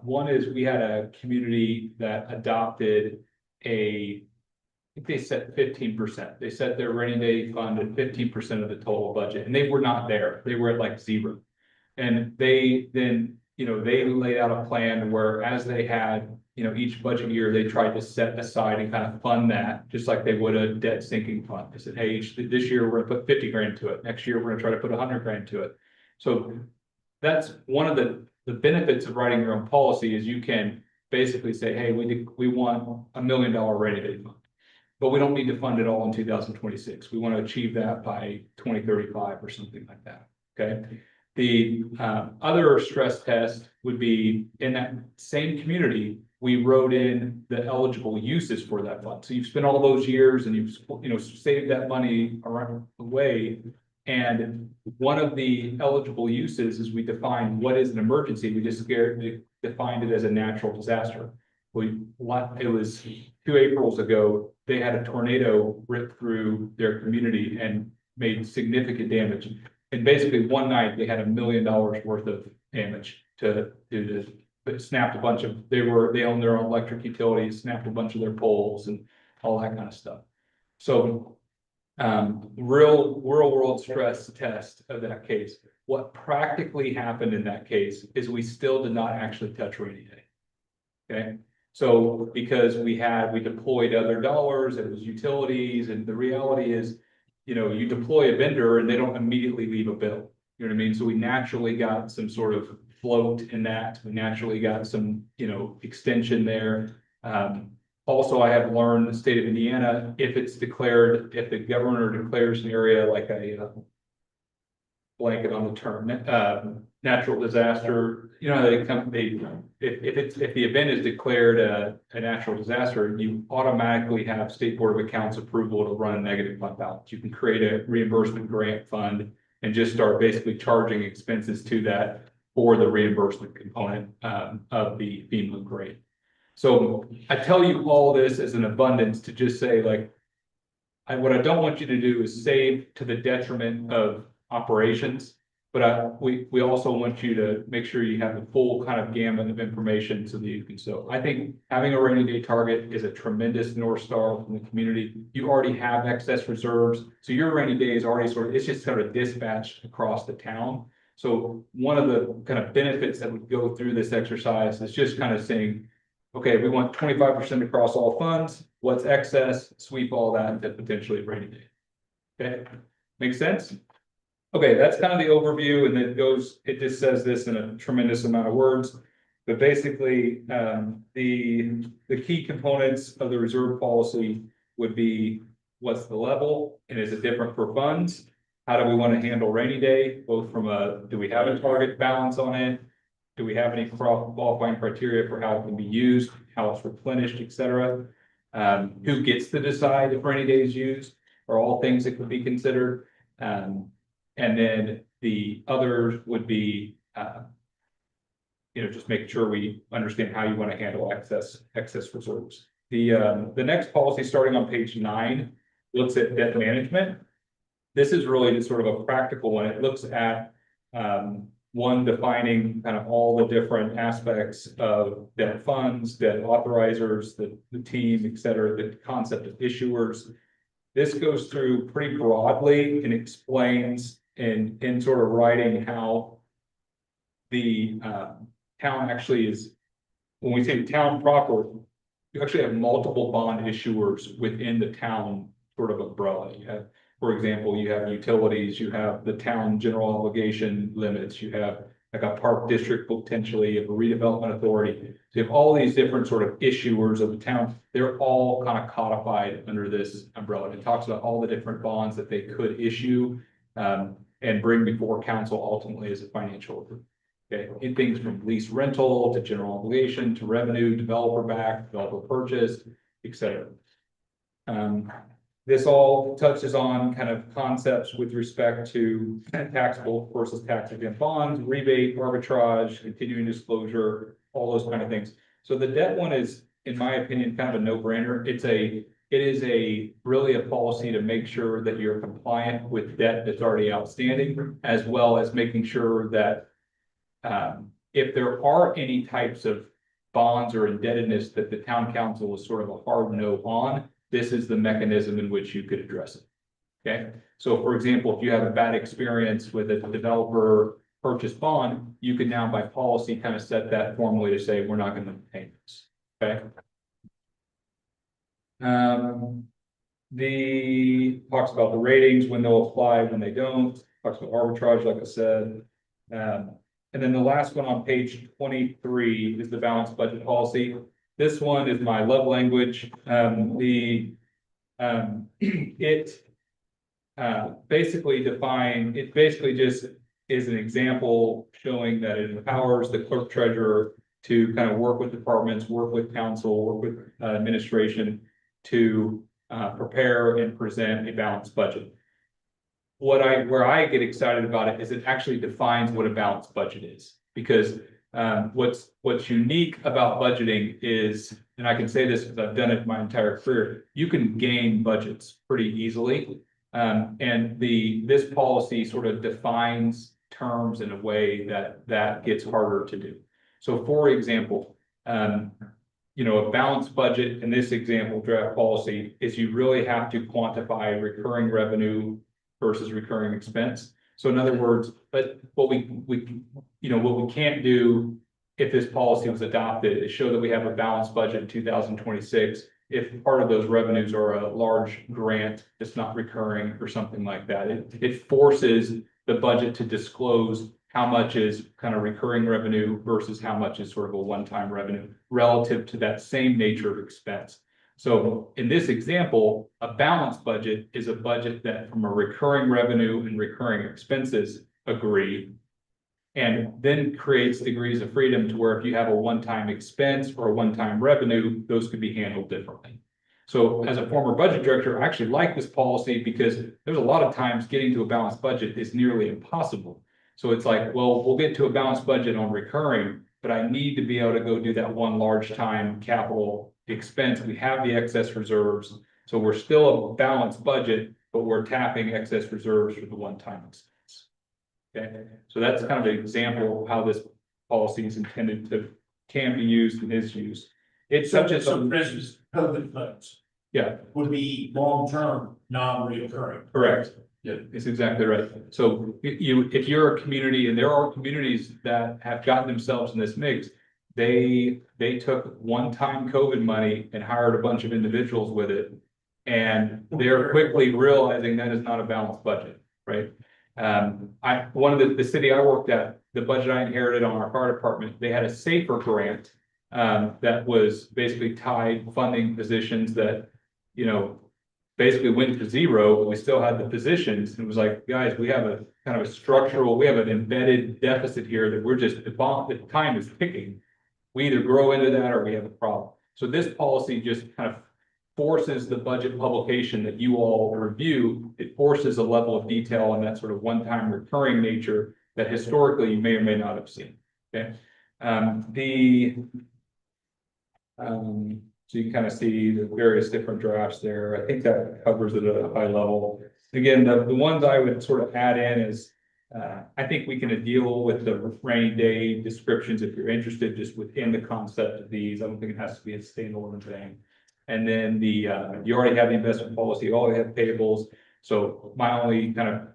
[SPEAKER 7] One is we had a community that adopted I think they set 15%. They set their rainy day fund at 15% of the total budget, and they were not there. They were at like 0. And they then, you know, they laid out a plan where as they had, you know, each budget year, they tried to set aside and kind of fund that, just like they would a debt sinking fund. They said, hey, this year we're gonna put 50 grand to it. Next year, we're gonna try to put 100 grand to it. So that's one of the benefits of writing your own policy is you can basically say, hey, we want $1 million rainy day fund. But we don't need to fund it all in 2026. We want to achieve that by 2035 or something like that, okay? The other stress test would be in that same community, we wrote in the eligible uses for that fund. So you've spent all those years and you've, you know, saved that money around the way. And one of the eligible uses is we defined what is an emergency. We defined it as a natural disaster. It was 2 Aprils ago, they had a tornado rip through their community and made significant damage. And basically one night they had $1 million worth of damage it snapped a bunch of, they own their own electric utilities, snapped a bunch of their poles and all that kind of stuff. So real world stress test of that case. What practically happened in that case is we still did not actually touch rainy day. Okay. So because we deployed other dollars, it was utilities, and the reality is, you know, you deploy a vendor and they don't immediately leave a bill. You know what I mean? So we naturally got some sort of float in that. We naturally got some, you know, extension there. Also, I have learned the state of Indiana, if the governor declares an area like a blanket on the term, natural disaster, you know, if the event is declared a natural disaster, you automatically have State Board of Accounts approval to run a negative fund balance. You can create a reimbursement grant fund and just start basically charging expenses to that for the reimbursement component of the FEMA grant. So I tell you all this as an abundance to just say, like, what I don't want you to do is save to the detriment of operations, but we also want you to make sure you have the full kind of gamut of information so that you can. So I think having a rainy day target is a tremendous North Star from the community. You already have excess reserves, so your rainy day is already it's just sort of dispatched across the town. So one of the kind of benefits that would go through this exercise is just kind of saying, okay, we want 25% across all funds. What's excess? Sweep all that into potentially a rainy day. Okay, makes sense? Okay, that's kind of the overview, and it just says this in a tremendous amount of words. But basically, the key components of the reserve policy would be what's the level, and is it different for funds? How do we want to handle rainy day, both from do we have a target balance on it? Do we have any qualifying criteria for how it can be used, how it's replenished, et cetera? Who gets to decide if rainy day is used, are all things that could be considered. And then the others would be, you know, just making sure we understand how you want to handle excess reserves. The next policy, starting on page 9, looks at debt management. This is really just sort of a practical one. It looks at one, defining kind of all the different aspects of debt funds, debt authorizers, the team, et cetera, the concept of issuers. This goes through pretty broadly and explains in sort of writing how the town actually is, when we say town proper, you actually have multiple bond issuers within the town sort of umbrella. You have, for example, you have utilities, you have the town general obligation limits, you have like a park district potentially, you have a redevelopment authority. So you have all these different sort of issuers of the town. They're all kind of codified under this umbrella. It talks about all the different bonds that they could issue and bring before council ultimately as a financial. Okay, in things from lease rental to general obligation to revenue, developer backed, developer purchased, et cetera. This all touches on kind of concepts with respect to taxable versus tax exempt bonds, rebate, arbitrage, continuing disclosure, all those kind of things. So the debt one is, in my opinion, kind of a no-brainer. It is really a policy to make sure that you're compliant with debt that's already outstanding, as well as making sure that if there are any types of bonds or indebtedness that the town council is sort of a hard no on, this is the mechanism in which you could address it. Okay, so for example, if you have a bad experience with a developer purchase bond, you can now by policy kind of set that formally to say, we're not going to pay this. Okay. The talks about the ratings, when they'll apply, when they don't, talks about arbitrage, like I said. And then the last one on page 23 is the balanced budget policy. This one is my love language. It basically just is an example showing that it empowers the clerk treasurer to kind of work with departments, work with council, work with administration to prepare and present a balanced budget. Where I get excited about it is it actually defines what a balanced budget is, because what's unique about budgeting is, and I can say this because I've done it my entire career, you can gain budgets pretty easily. And this policy sort of defines terms in a way that gets harder to do. So for example, a balanced budget in this example draft policy is you really have to quantify recurring revenue versus recurring expense. So in other words, but what we can't do if this policy was adopted is show that we have a balanced budget in 2026 if part of those revenues are a large grant that's not recurring or something like that. It forces the budget to disclose how much is kind of recurring revenue versus how much is sort of a one-time revenue relative to that same nature of expense. So in this example, a balanced budget is a budget that from a recurring revenue and recurring expenses agree, and then creates degrees of freedom to where if you have a one-time expense or a one-time revenue, those could be handled differently. So as a former budget director, I actually like this policy because there's a lot of times getting to a balanced budget is nearly impossible. So it's like, well, we'll get to a balanced budget on recurring, but I need to be able to go do that one large time capital expense. We have the excess reserves. So we're still a balanced budget, but we're tapping excess reserves for the one-time expense. Okay, so that's kind of an example of how this policy is intended can be used and is used. It's such as
[SPEAKER 1] So for instance, COVID funds
[SPEAKER 7] yeah,
[SPEAKER 1] would be long-term, non-recurring.
[SPEAKER 7] correct. Yeah, it's exactly right. So if you're a community, and there are communities that have gotten themselves in this mix, they took one-time COVID money and hired a bunch of individuals with it. And they're quickly realizing that is not a balanced budget, right? One of the city I worked at, the budget I inherited on our fire department, they had a SAFER grant that was basically tied funding positions that, basically went to zero, but we still had the positions. And it was like, guys, we have a kind of a structural, we have an embedded deficit here that we're just, the time is ticking. We either grow into that or we have a problem. So this policy just kind of forces the budget publication that you all review. It forces a level of detail and that sort of one-time recurring nature that historically you may or may not have seen. Okay. So you can kind of see the various different drafts there. I think that covers it at a high level. Again, the ones I would sort of add in is, I think we can deal with the rainy day descriptions if you're interested, just within the concept of these. I don't think it has to be a standalone thing. And then you already have the investment policy, you already have payables. So my only kind of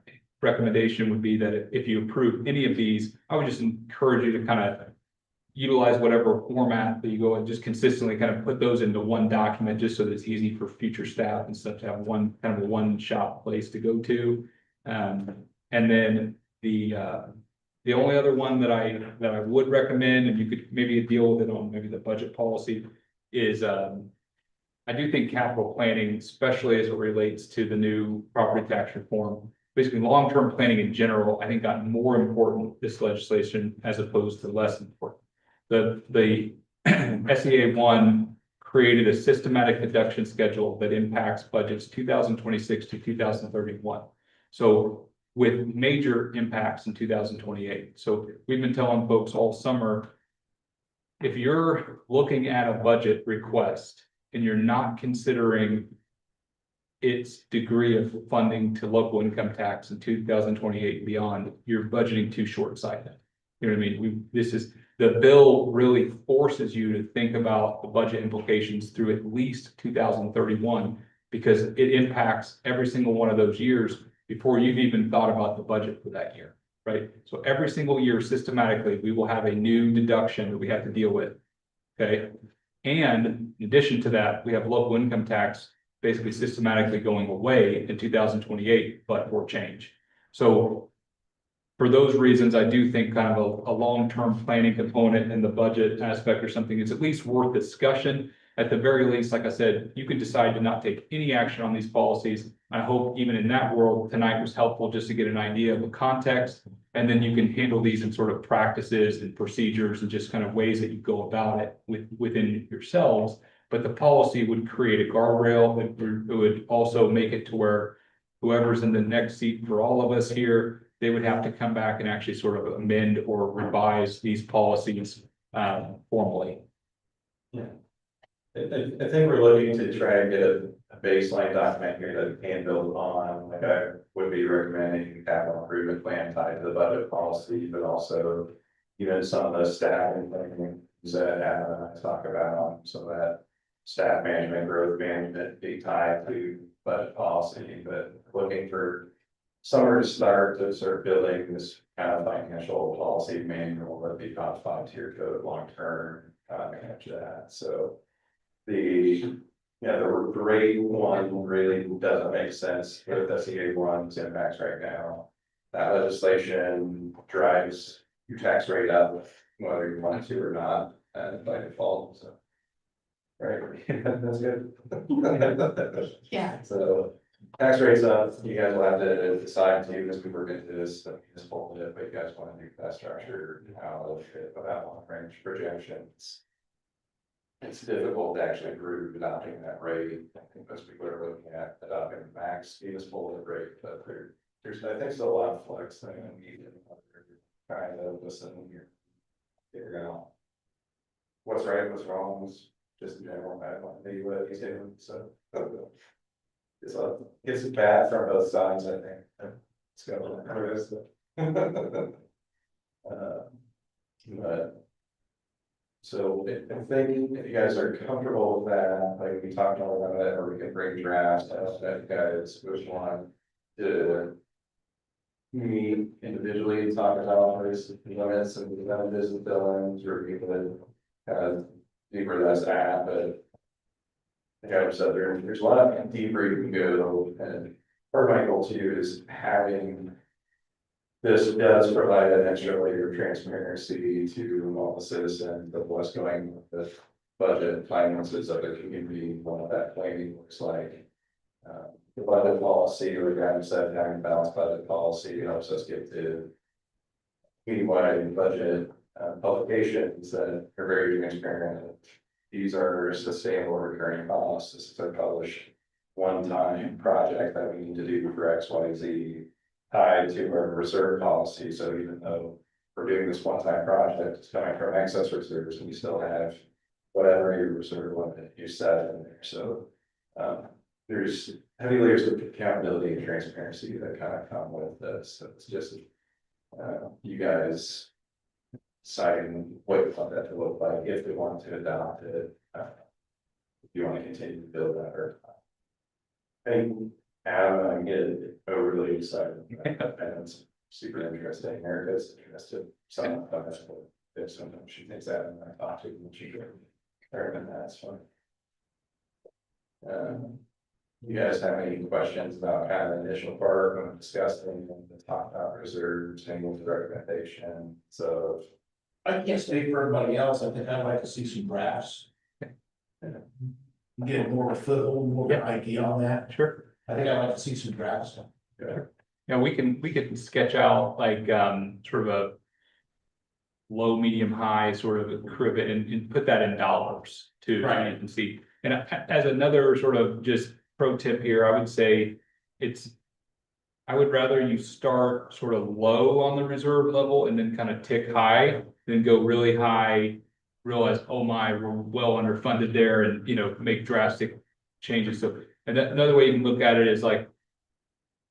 [SPEAKER 7] recommendation would be that if you approve any of these, I would just encourage you to kind of utilize whatever format that you go and just consistently kind of put those into one document, just so that it's easy for future staff and stuff to have one, kind of a one-shop place to go to. And then the only other one that I would recommend, and you could maybe deal with it on maybe the budget policy, is, I do think capital planning, especially as it relates to the new property tax reform, basically long-term planning in general, I think got more important this legislation as opposed to less important. The SEA one created a systematic deduction schedule that impacts budgets 2026 to 2031. So with major impacts in 2028. So we've been telling folks all summer, if you're looking at a budget request and you're not considering its degree of funding to local income tax in 2028 and beyond, you're budgeting too short-sighted. You know what I mean? The bill really forces you to think about the budget implications through at least 2031, because it impacts every single one of those years before you've even thought about the budget for that year, right? So every single year systematically, we will have a new deduction that we have to deal with, okay? And in addition to that, we have local income tax basically systematically going away in 2028, but for change. So for those reasons, I do think kind of a long-term planning component in the budget aspect or something is at least worth discussion. At the very least, like I said, you can decide to not take any action on these policies. I hope even in that world, tonight was helpful just to get an idea of the context. And then you can handle these in sort of practices and procedures and just kind of ways that you go about it within yourselves. But the policy would create a guardrail. It would also make it to where whoever's in the next seat for all of us here, they would have to come back and actually sort of amend or revise these policies formally.
[SPEAKER 4] Yeah. I think we're looking to try and get a baseline document here that we can build on. Like, I would be recommending a capital improvement plan tied to the budget policy, but also, some of the staffing things that Adam and I talk about, some of that staff management, growth management be tied to budget policy, but looking for somewhere to start building this kind of financial policy manual that be codified to your code long term, manage that. So the rate one really doesn't make sense with SEA one's impacts right now. That legislation drives your tax rate up whether you want to or not, by default, so. Right, that's good.
[SPEAKER 2] Yeah.
[SPEAKER 4] So tax rates up, you guys will have to decide too, as we work into this, municipal bit, but you guys want to do that structure, how it'll fit without long range projections. It's difficult to actually prove adopting that rate. I think most people are looking at adopting the max municipal rate, but there's I think still a lot of flex that I need. Trying to listen here, figure out what's right, what's wrong, just in general, I want to be what he's doing, so. It's bad from both sides, I think. It's going but. So I think if you guys are comfortable with that, like we talked all about it, or we can bring drafts, that you guys which one to meet individually and talk about this limits and business billings, or we could deeper that's at, but like I said, there's a lot deeper you can go, and part of my goal too is having this does provide an extra layer of transparency to all the citizens of what's going with the budget finances of the community, what that planning looks like. The budget policy, or Adam said, having a balanced budget policy helps us get to community-wide budget publications that are very transparent. These are sustainable recurring costs. This is a published one-time project that we need to do for X, Y, Z. Tied to our reserve policy, so even though we're doing this one-time project, it's coming from excess reserves, and you still have whatever your reserve limit you set in there, so. There's heavy layers of accountability and transparency that kind of come with this, so it's just you guys deciding what you want that to look like, if we want to adopt it, if you want to continue to build that or not. I think Adam, I get overly excited, and it's super interesting. Erica's interested, some of them, if sometimes she thinks that, and I talk to her, and she could, or that's fine. You guys have any questions about kind of the initial part when discussing and talk about reserves and with the recommendation, so.
[SPEAKER 1] I can't speak for everybody else, I think I'd like to see some graphs. Get more of a foothold, more of an idea on that,
[SPEAKER 7] Sure.
[SPEAKER 1] I think I'd like to see some graphs.
[SPEAKER 7] Yeah, we can sketch out like, sort of a low, medium, high sort of curve and put that in dollars too, so
[SPEAKER 1] Right.
[SPEAKER 7] you can see. And as another sort of just pro tip here, I would say I would rather you start sort of low on the reserve level and then kind of tick high, then go really high, realize, oh my, we're well underfunded there, and, you know, make drastic changes. So, and another way you can look at it is like,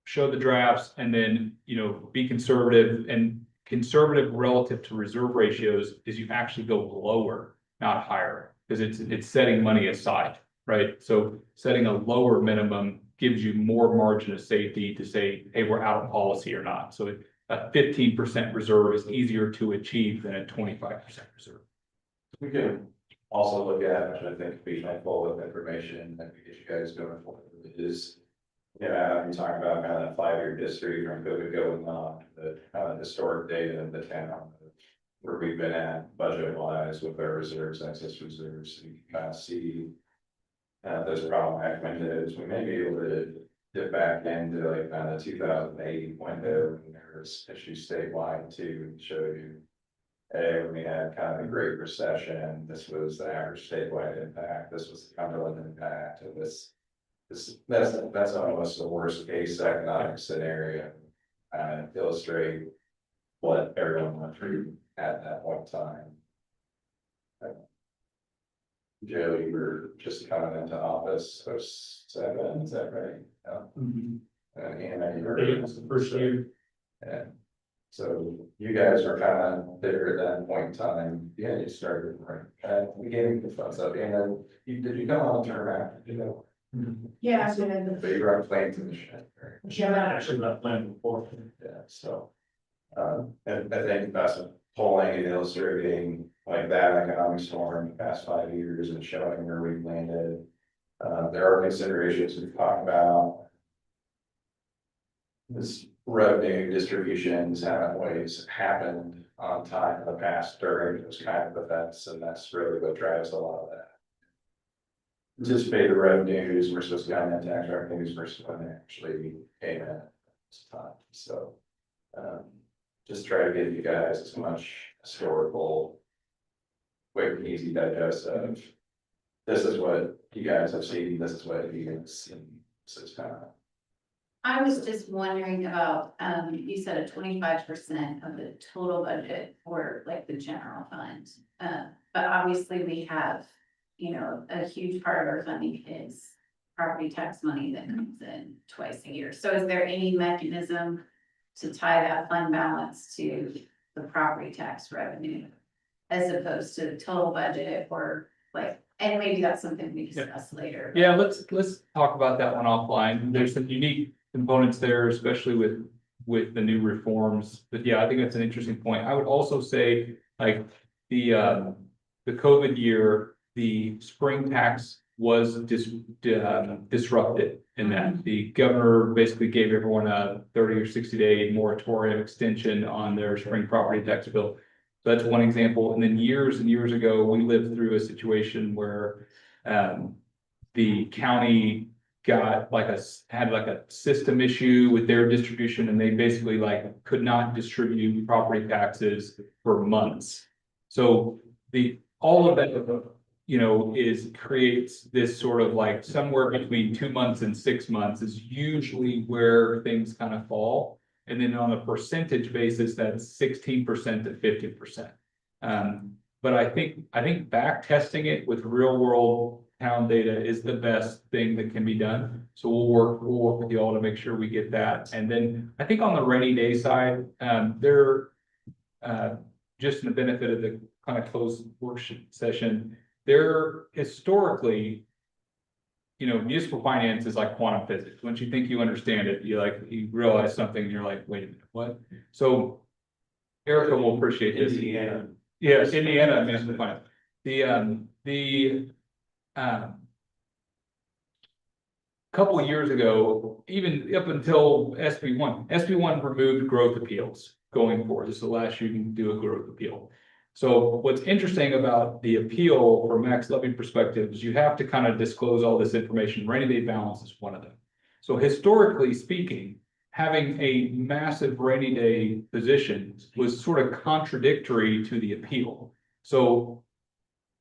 [SPEAKER 7] show the drafts and then, you know, be conservative, and conservative relative to reserve ratios is you actually go lower, not higher, because it's setting money aside, right? So setting a lower minimum gives you more margin of safety to say, hey, we're out of policy or not. So a 15% reserve is easier to achieve than a 25% reserve.
[SPEAKER 4] We can also look at, which I think would be helpful with information that we get you guys going forward, is. Yeah, I'm talking about kind of that 5-year history from COVID going on, the kind of historic data of the town. Where we've been at budget wise with our reserves, excess reserves, so you can kind of see. Those problematic windows, we may be able to dip back into like kind of 2008 window, and there's issues statewide too, and show you. Hey, when we had kind of a great recession, this was the average statewide impact, this was the Cumberland impact, and that's almost the worst case economic scenario. Illustrate what everyone went through at that one time. Joe, you were just coming into office, so 7, is that right? And Anna, you were.
[SPEAKER 1] It was the first year.
[SPEAKER 4] And so you guys were kind of there at that point in time, yeah, you started right at the beginning of the fun stuff, and then did you come on term after, you know?
[SPEAKER 3] Yeah.
[SPEAKER 4] So you were on planning commission, right?
[SPEAKER 1] Yeah, I actually not planned before.
[SPEAKER 4] Yeah, so. And I think that's polling and illustrating like that economic storm the past 5 years and showing where we've landed. There are considerations we've talked about. This revenue distributions haven't always happened on time in the past during those kind of events, and that's really what drives a lot of that. Anticipated revenues versus kind of tax revenues versus when they actually came in at this time, so. Just try to give you guys as much historical, quick and easy digest of. This is what you guys have seen, this is what you guys seen, this is kind of.
[SPEAKER 2] I was just wondering about, you said a 25% of the total budget for like the general fund. But obviously we have, you know, a huge part of our funding is property tax money that comes in twice a year. So is there any mechanism to tie that fund balance to the property tax revenue as opposed to the total budget, or like, and maybe that's something we discuss later.
[SPEAKER 7] Yeah, let's talk about that one offline. There's some unique components there, especially with the new reforms. But yeah, I think that's an interesting point. I would also say, like, the COVID year, the spring tax was disrupted in that the governor basically gave everyone a 30 or 60-day moratorium extension on their spring property tax bill. So that's one example. And then years and years ago, we lived through a situation where the county got had a system issue with their distribution, and they basically like could not distribute property taxes for months. So all of that, you know, creates this sort of like somewhere between 2 months and 6 months is usually where things kind of fall. And then on a percentage basis, that's 16% to 50%. But I think back testing it with real world town data is the best thing that can be done. So we'll work with you all to make sure we get that. And then I think on the rainy day side, just in the benefit of the kind of closed work session, there historically, you know, municipal finance is like quantum physics. Once you think you understand it, you realize something and you're like, wait a minute, what? So Erica will appreciate this.
[SPEAKER 1] Indiana
[SPEAKER 7] Yes, Indiana amusement plan. Couple of years ago, even up until SB1 removed growth appeals going forward. This is the last year you can do a growth appeal. So what's interesting about the appeal from max levy perspective is you have to kind of disclose all this information. Rainy day balance is one of them. So historically speaking, having a massive rainy day position was sort of contradictory to the appeal. So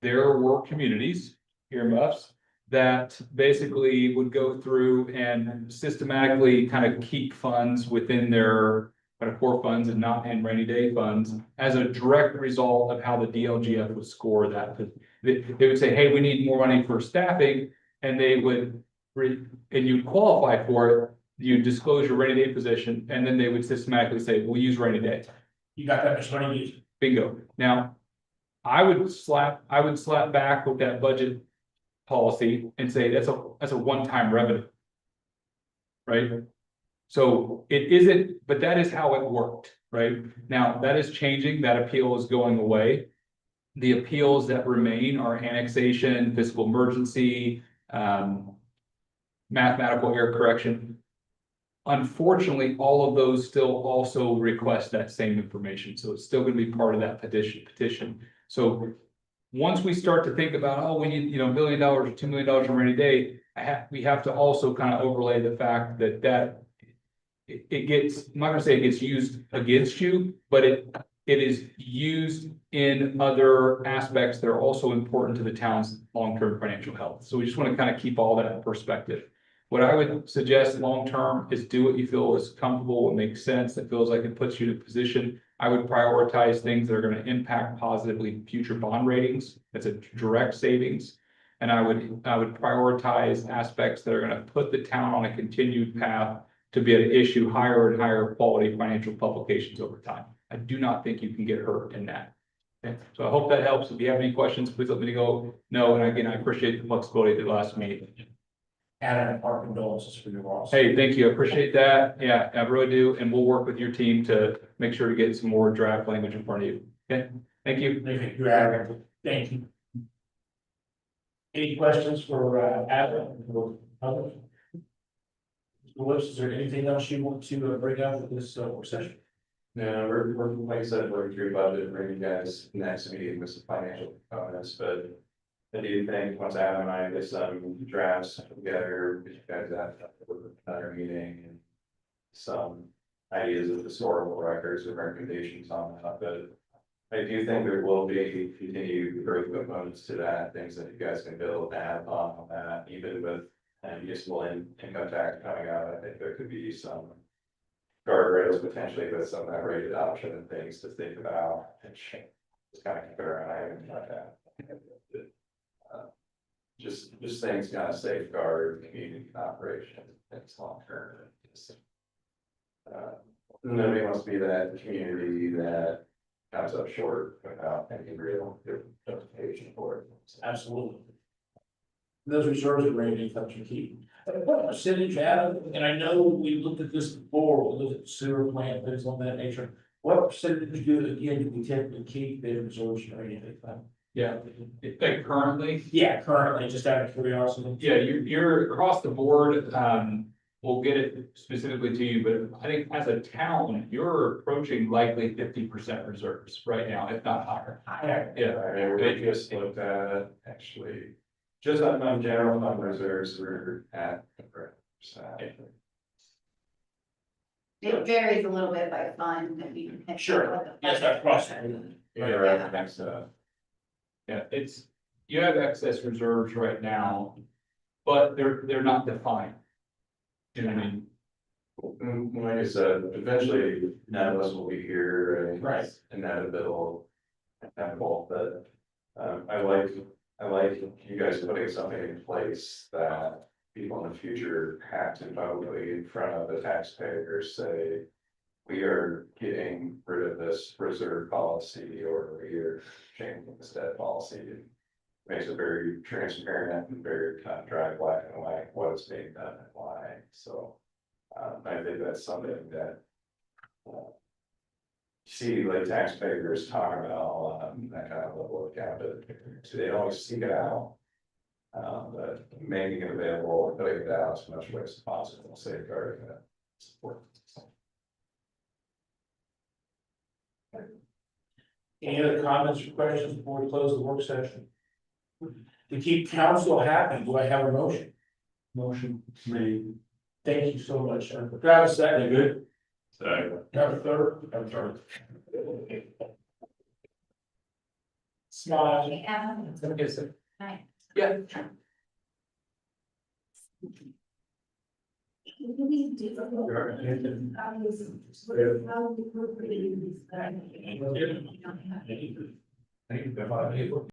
[SPEAKER 7] there were communities, earmuffs, that basically would go through and systematically kind of keep funds within their kind of core funds and not in rainy day funds as a direct result of how the DLGF would score that. They would say, hey, we need more money for staffing, and they would, and you'd qualify for it, you disclose your rainy day position, and then they would systematically say, we'll use rainy day.
[SPEAKER 1] You got that much money, use it.
[SPEAKER 7] Bingo. Now, I would slap back with that budget policy and say that's a one-time revenue. Right? So it isn't, but that is how it worked, right? Now, that is changing, that appeal is going away. The appeals that remain are annexation, fiscal emergency, mathematical error correction. Unfortunately, all of those still also request that same information, so it's still gonna be part of that petition. So once we start to think about, oh, we need, $1 million or $2 million in rainy day, we have to also kind of overlay the fact that it gets, I'm not gonna say it gets used against you, but it is used in other aspects that are also important to the town's long-term financial health. So we just want to kind of keep all that in perspective. What I would suggest long-term is do what you feel is comfortable, what makes sense, that feels like it puts you in a position. I would prioritize things that are going to impact positively future bond ratings. That's a direct savings. And I would prioritize aspects that are going to put the town on a continued path to be able to issue higher and higher quality financial publications over time. I do not think you can get hurt in that. Okay, so I hope that helps. If you have any questions, please let me know. And again, I appreciate the flexibility at the last meeting.
[SPEAKER 1] And our condolences for your loss.
[SPEAKER 7] Hey, thank you. I appreciate that. Yeah, I really do. And we'll work with your team to make sure to get some more draft language in front of you. Okay, thank you.
[SPEAKER 1] Thank you. Any questions for Adam or others? Mr. Lewis, is there anything else you want to bring up with this work session?
[SPEAKER 4] No, we're, like I said, working through budget, bringing you guys next meeting with some financial components, but I do think once Adam and I get some drafts together, you guys have another meeting and some ideas of historical records and recommendations on that, but I do think there will be continued growth components to that, things that you guys can build add on that, even with municipal income tax coming out. I think there could be some guardrails potentially with some of that rate adoption and things to think about and just kind of keep our eye on like that. Just things kind of safeguard community operation, things long term. Nobody wants to be that community that comes up short without any real justification for it.
[SPEAKER 1] Absolutely. Those reserves are rated, that you keep. What percentage, Adam, and I know we looked at this before, we looked at sewer plant, things of that nature. What percentage do we typically keep the reserves rated?
[SPEAKER 7] Yeah, like currently.
[SPEAKER 1] Yeah, currently, just out of curiosity.
[SPEAKER 7] Yeah, you're across the board, we'll get it specifically to you, but I think as a town, you're approaching likely 50% reserves right now, if not higher. Yeah.
[SPEAKER 4] We just looked at actually, just on general fund reserves, we're at 100%.
[SPEAKER 2] It varies a little bit by fund. I mean,
[SPEAKER 1] Sure. Yes, that's across.
[SPEAKER 4] Yeah, right, next
[SPEAKER 7] Yeah, you have excess reserves right now, but they're not defined. You know what I mean?
[SPEAKER 4] Like I said, eventually none of us will be here and
[SPEAKER 1] Right.
[SPEAKER 4] inevitable, but I like you guys putting something in place that people in the future have to publicly in front of the taxpayers say, we are getting rid of this reserve policy or we are changing this debt policy. It makes it very transparent and very kind of dry, black and white, what is being done and why. So I think that's something that see like taxpayers talk about that kind of level of accountability, so they always seek it out. But making it available, and putting it out as much way as possible, safeguarding that support.
[SPEAKER 1] Any other comments or questions before we close the work session? To keep council happy, do I have a motion? Motion made. Thank you so much, sir. Do I have a second? Good.
[SPEAKER 6] So.
[SPEAKER 1] Have a third? I'm sorry. Smile. Okay, sir.
[SPEAKER 2] Hi.
[SPEAKER 1] Yeah.
[SPEAKER 2] Really do.